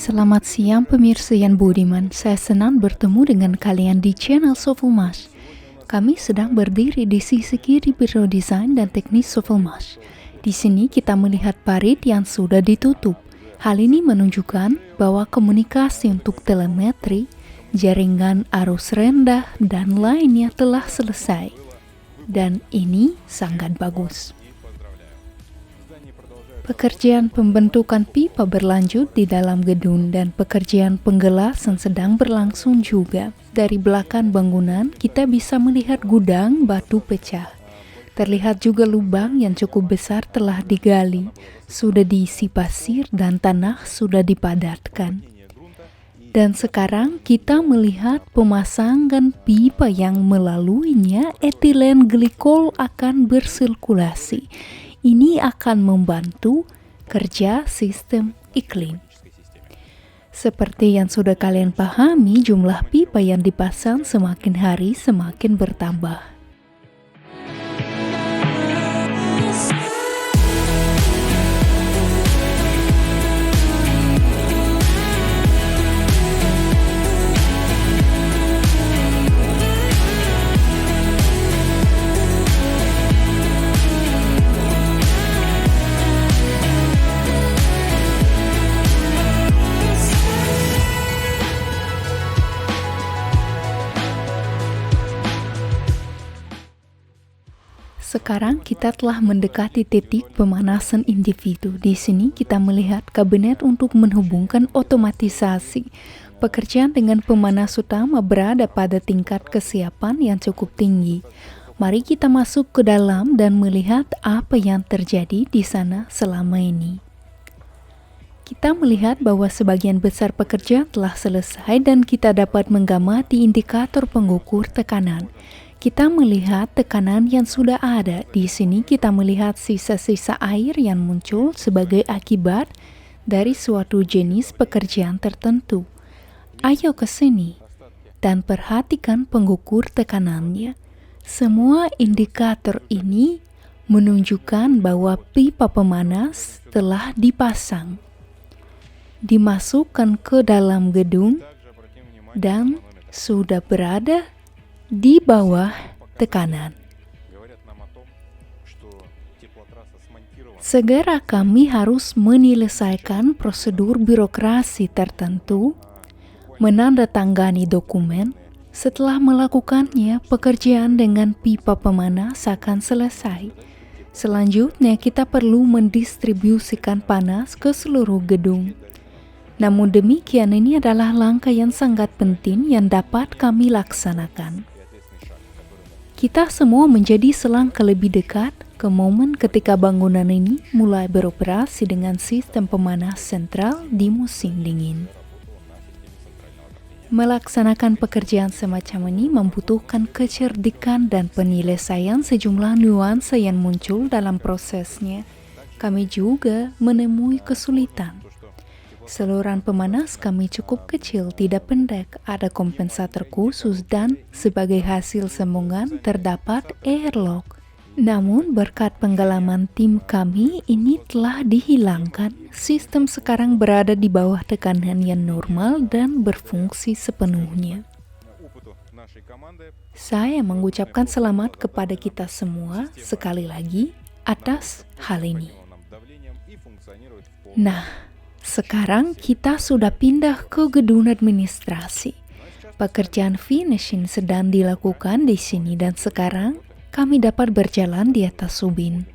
Selamat siang pemirsa yang budiman, saya senang bertemu dengan kalian di channel Sovelmash. Kami sedang berdiri di sisi kiri Biro Desain dan Teknis Sovelmash. Di sini kita melihat parit yang sudah ditutup. Hal ini menunjukkan bahwa komunikasi untuk telemetri, jaringan arus rendah, dan lainnya telah selesai. Dan ini sangat bagus. Pekerjaan pembentukan pipa berlanjut di dalam gedung dan pekerjaan penggelasan sedang berlangsung juga. Dari belakang bangunan, kita bisa melihat gudang batu pecah. Terlihat juga lubang yang cukup besar telah digali, sudah diisi pasir dan tanah sudah dipadatkan. Dan sekarang kita melihat pemasangan pipa yang melaluinya etilen glikol akan bersirkulasi. Ini akan membantu kerja sistem iklim. Seperti yang sudah kalian pahami, jumlah pipa yang dipasang semakin hari semakin bertambah. Sekarang kita telah mendekati titik pemanasan individu. Di sini kita melihat kabinet untuk menghubungkan otomatisasi. Pekerjaan dengan pemanas utama berada pada tingkat kesiapan yang cukup tinggi. Mari kita masuk ke dalam dan melihat apa yang terjadi di sana selama ini. Kita melihat bahwa sebagian besar pekerjaan telah selesai dan kita dapat mengamati indikator pengukur tekanan. Kita melihat tekanan yang sudah ada. Di sini kita melihat sisa-sisa air yang muncul sebagai akibat dari suatu jenis pekerjaan tertentu. Ayo ke sini dan perhatikan pengukur tekanannya. Semua indikator ini menunjukkan bahwa pipa pemanas telah dipasang, dimasukkan ke dalam gedung, dan sudah berada di bawah tekanan. Segera kami harus menyelesaikan prosedur birokrasi tertentu, menandatangani dokumen. Setelah melakukannya, pekerjaan dengan pipa pemanas akan selesai. Selanjutnya, kita perlu mendistribusikan panas ke seluruh gedung. Namun demikian, ini adalah langkah yang sangat penting yang dapat kami laksanakan. Kita semua menjadi selangkah lebih dekat ke momen ketika bangunan ini mulai beroperasi dengan sistem pemanas sentral di musim dingin. Melaksanakan pekerjaan semacam ini membutuhkan kecerdikan dan penyelesaian sejumlah nuansa yang muncul dalam prosesnya. Kami juga menemui kesulitan. Saluran pemanas kami cukup kecil, tidak pendek, ada kompensator khusus dan sebagai hasil sambungan terdapat airlock. Namun berkat pengalaman tim kami ini telah dihilangkan. Sistem sekarang berada di bawah tekanan yang normal dan berfungsi sepenuhnya. Saya mengucapkan selamat kepada kita semua sekali lagi atas hal ini. Nah, sekarang kita sudah pindah ke gedung administrasi. Pekerjaan finishing sedang dilakukan di sini dan sekarang kami dapat berjalan di atas ubin.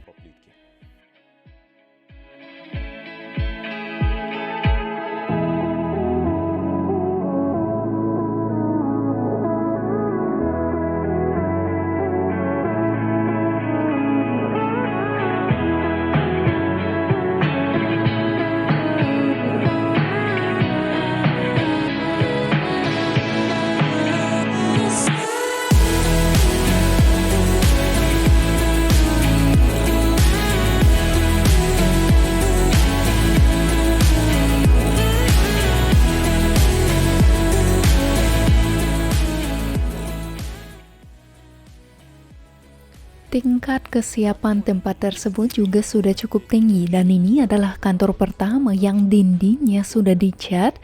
Tingkat kesiapan tempat tersebut juga sudah cukup tinggi dan ini adalah kantor pertama yang dindingnya sudah dicat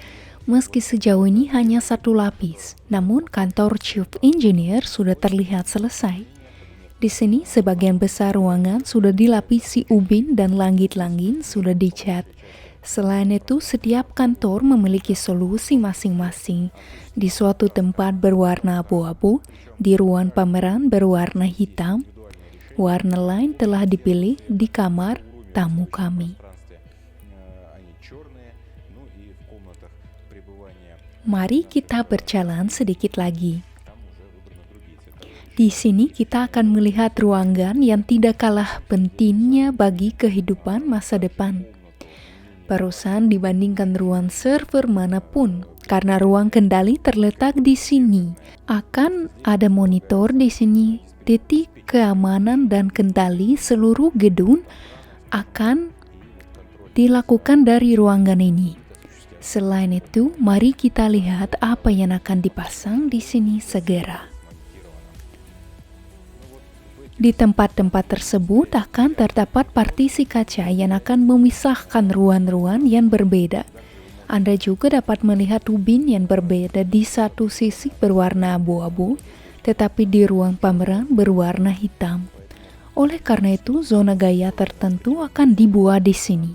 meski sejauh ini hanya satu lapis. Namun kantor Chief Engineer sudah terlihat selesai. Di sini sebagian besar ruangan sudah dilapisi ubin dan langit-langit sudah dicat. Selain itu, setiap kantor memiliki solusi masing-masing. Di suatu tempat berwarna abu-abu, di ruang pameran berwarna hitam. Warna lain telah dipilih di kamar tamu kami. Mari kita berjalan sedikit lagi. Di sini kita akan melihat ruangan yang tidak kalah pentingnya bagi kehidupan masa depan. Barusan dibandingkan ruang server manapun, karena ruang kendali terletak di sini. Akan ada monitor di sini, titik keamanan dan kendali seluruh gedung akan dilakukan dari ruangan ini. Selain itu, mari kita lihat apa yang akan dipasang di sini segera. Di tempat-tempat tersebut akan terdapat partisi kaca yang akan memisahkan ruang-ruang yang berbeda. Anda juga dapat melihat ubin yang berbeda, di satu sisi berwarna abu-abu, tetapi di ruang pameran berwarna hitam. Oleh karena itu, zona gaya tertentu akan dibuat di sini.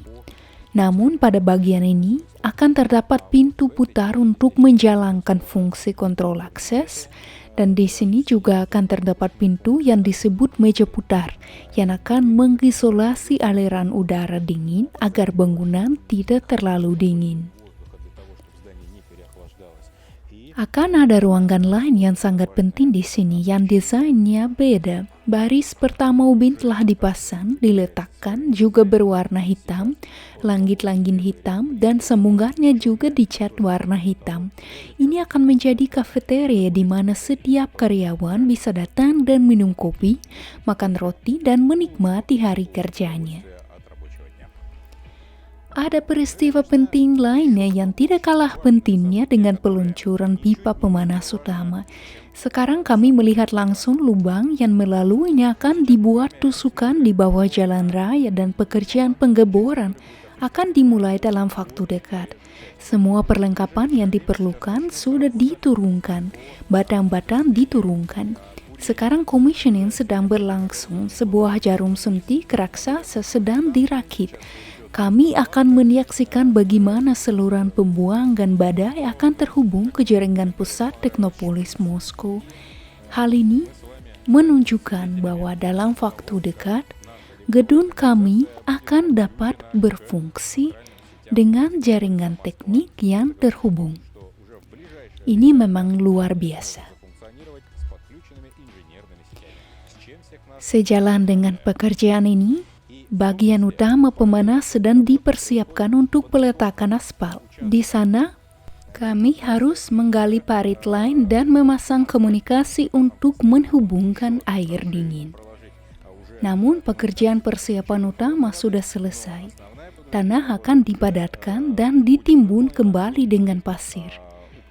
Namun pada bagian ini akan terdapat pintu putar untuk menjalankan fungsi kontrol akses, dan di sini juga akan terdapat pintu yang disebut meja putar yang akan mengisolasi aliran udara dingin agar bangunan tidak terlalu dingin. Akan ada ruangan lain yang sangat penting di sini yang desainnya beda. Baris pertama ubin telah dipasang, diletakkan, juga berwarna hitam, langit-langit hitam, dan sambungannya juga dicat warna hitam. Ini akan menjadi kafeteria di mana setiap karyawan bisa datang dan minum kopi, makan roti, dan menikmati hari kerjanya. Ada peristiwa penting lainnya yang tidak kalah pentingnya dengan peluncuran pipa pemanas utama. Sekarang kami melihat langsung lubang yang melaluinya akan dibuat tusukan di bawah jalan raya dan pekerjaan penggeboran akan dimulai dalam waktu dekat. Semua perlengkapan yang diperlukan sudah diturunkan, batang-batang diturunkan. Sekarang commissioning sedang berlangsung, sebuah jarum suntik raksasa sedang dirakit. Kami akan menyaksikan bagaimana saluran pembuangan badai akan terhubung ke jaringan pusat Teknopolis Moskow. Hal ini menunjukkan bahwa dalam waktu dekat, gedung kami akan dapat berfungsi dengan jaringan teknik yang terhubung. Ini memang luar biasa. Sejalan dengan pekerjaan ini, bagian utama pemanas sedang dipersiapkan untuk peletakan aspal. Di sana, kami harus menggali parit lain dan memasang komunikasi untuk menghubungkan air dingin. Namun pekerjaan persiapan utama sudah selesai. Tanah akan dipadatkan dan ditimbun kembali dengan pasir.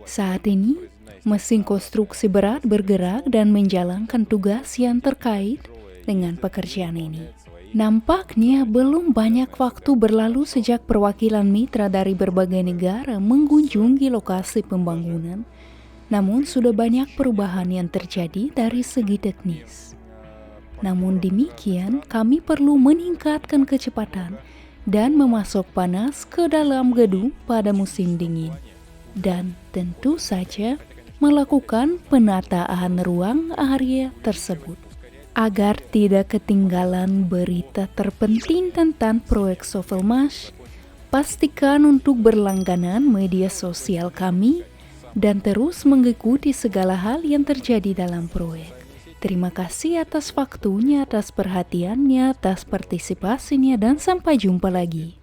Saat ini, mesin konstruksi berat bergerak dan menjalankan tugas yang terkait dengan pekerjaan ini. Nampaknya belum banyak waktu berlalu sejak perwakilan mitra dari berbagai negara mengunjungi lokasi pembangunan, namun sudah banyak perubahan yang terjadi dari segi teknis. Namun demikian, kami perlu meningkatkan kecepatan dan memasok panas ke dalam gedung pada musim dingin. Dan tentu saja melakukan penataan ruang area tersebut. Agar tidak ketinggalan berita terpenting tentang proyek Sovelmash, pastikan untuk berlangganan media sosial kami dan terus mengikuti segala hal yang terjadi dalam proyek. Terima kasih atas waktunya, atas perhatiannya, atas partisipasinya, dan sampai jumpa lagi.